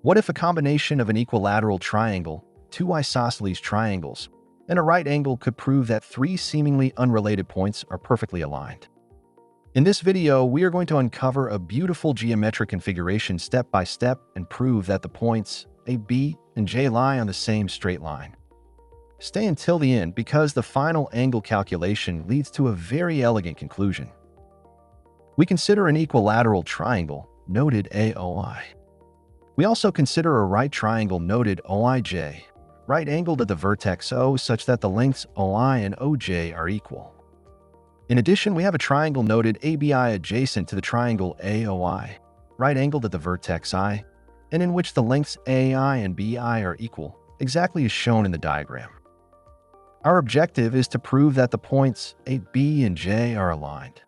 What if a combination of an equilateral triangle, two isosceles triangles, and a right angle could prove that three seemingly unrelated points are perfectly aligned? In this video, we are going to uncover a beautiful geometric configuration step by step and prove that the points A, B, and J lie on the same straight line. Stay until the end because the final angle calculation leads to a very elegant conclusion. We consider an equilateral triangle, noted AOI. We also consider a right triangle noted OIJ, right-angled at the vertex O such that the lengths OI and OJ are equal. In addition, we have a triangle noted ABI adjacent to the triangle AOI, right-angled at the vertex I, and in which the lengths AI and BI are equal, exactly as shown in the diagram. Our objective is to prove that the points A, B, and J are aligned.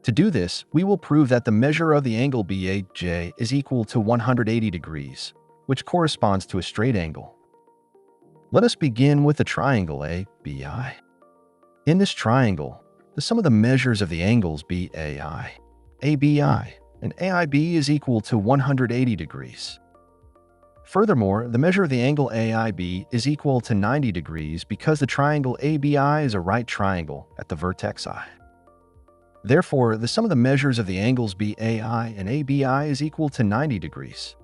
To do this, we will prove that the measure of the angle BAJ is equal to 180 degrees, which corresponds to a straight angle. Let us begin with the triangle ABI. In this triangle, the sum of the measures of the angles BAI, ABI, and AIB is equal to 180 degrees. Furthermore, the measure of the angle AIB is equal to 90 degrees because the triangle ABI is a right triangle at the vertex I. Therefore, the sum of the measures of the angles BAI and ABI is equal to 90 degrees.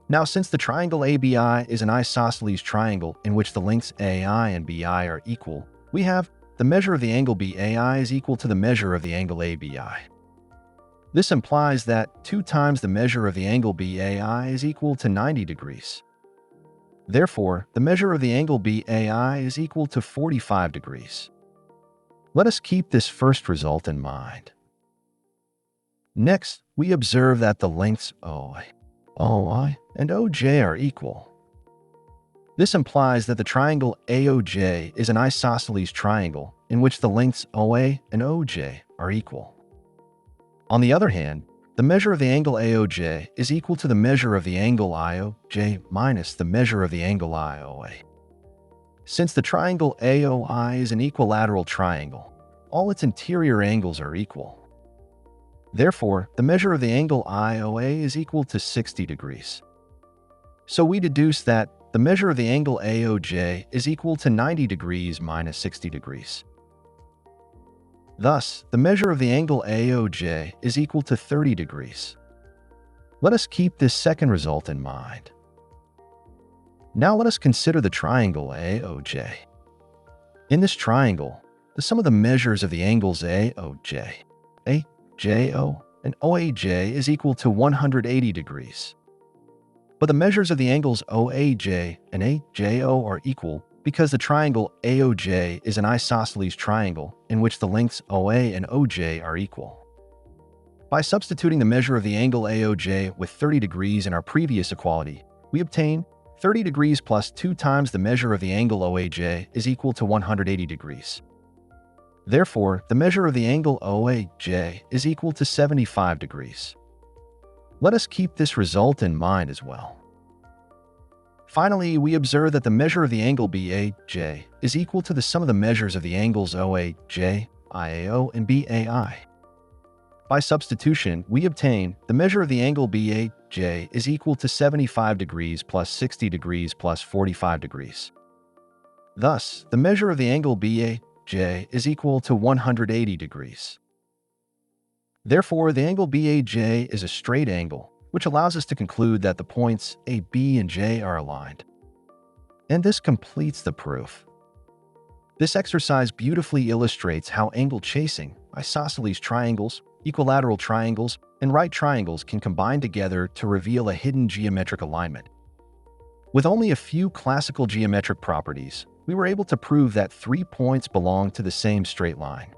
Now, since the triangle ABI is an isosceles triangle in which the lengths AI and BI are equal, we have the measure of the angle BAI is equal to the measure of the angle ABI. This implies that 2 times the measure of the angle BAI is equal to 90 degrees. Therefore, the measure of the angle BAI is equal to 45 degrees. Let us keep this first result in mind. Next, we observe that the lengths OI, and OJ are equal. This implies that the triangle AOJ is an isosceles triangle in which the lengths OA and OJ are equal. On the other hand, the measure of the angle AOJ is equal to the measure of the angle IOJ minus the measure of the angle IOA. Since the triangle AOI is an equilateral triangle, all its interior angles are equal. Therefore, the measure of the angle IOA is equal to 60 degrees. So we deduce that the measure of the angle AOJ is equal to 90 degrees minus 60 degrees. Thus, the measure of the angle AOJ is equal to 30 degrees. Let us keep this second result in mind. Now let us consider the triangle AOJ. In this triangle, the sum of the measures of the angles AOJ, AJO, and OAJ is equal to 180 degrees. But the measures of the angles OAJ and AJO are equal because the triangle AOJ is an isosceles triangle in which the lengths OA and OJ are equal. By substituting the measure of the angle AOJ with 30 degrees in our previous equality, we obtain 30 degrees plus 2 times the measure of the angle OAJ is equal to 180 degrees. Therefore, the measure of the angle OAJ is equal to 75 degrees. Let us keep this result in mind as well. Finally, we observe that the measure of the angle BAJ is equal to the sum of the measures of the angles OAJ, IAO, and BAI. By substitution, we obtain the measure of the angle BAJ is equal to 75 degrees plus 60 degrees plus 45 degrees. Thus, the measure of the angle BAJ is equal to 180 degrees. Therefore, the angle BAJ is a straight angle, which allows us to conclude that the points A, B, and J are aligned. And this completes the proof. This exercise beautifully illustrates how angle chasing, isosceles triangles, equilateral triangles, and right triangles can combine together to reveal a hidden geometric alignment. With only a few classical geometric properties, we were able to prove that 3 points belong to the same straight line.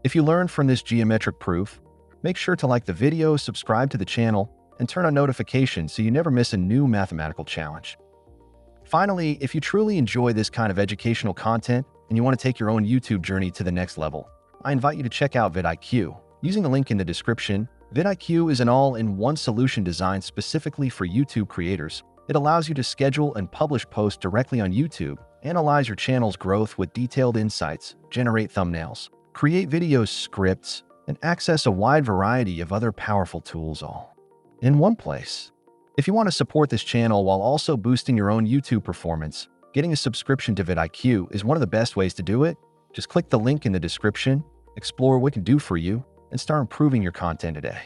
If you learned from this geometric proof, make sure to like the video, subscribe to the channel, and turn on notifications so you never miss a new mathematical challenge. Finally, if you truly enjoy this kind of educational content and you want to take your own YouTube journey to the next level, I invite you to check out vidIQ. Using the link in the description, vidIQ is an all-in-one solution designed specifically for YouTube creators. It allows you to schedule and publish posts directly on YouTube, analyze your channel's growth with detailed insights, generate thumbnails, create video scripts, and access a wide variety of other powerful tools all in one place. If you want to support this channel while also boosting your own YouTube performance, getting a subscription to vidIQ is one of the best ways to do it. Just click the link in the description, explore what it can do for you, and start improving your content today.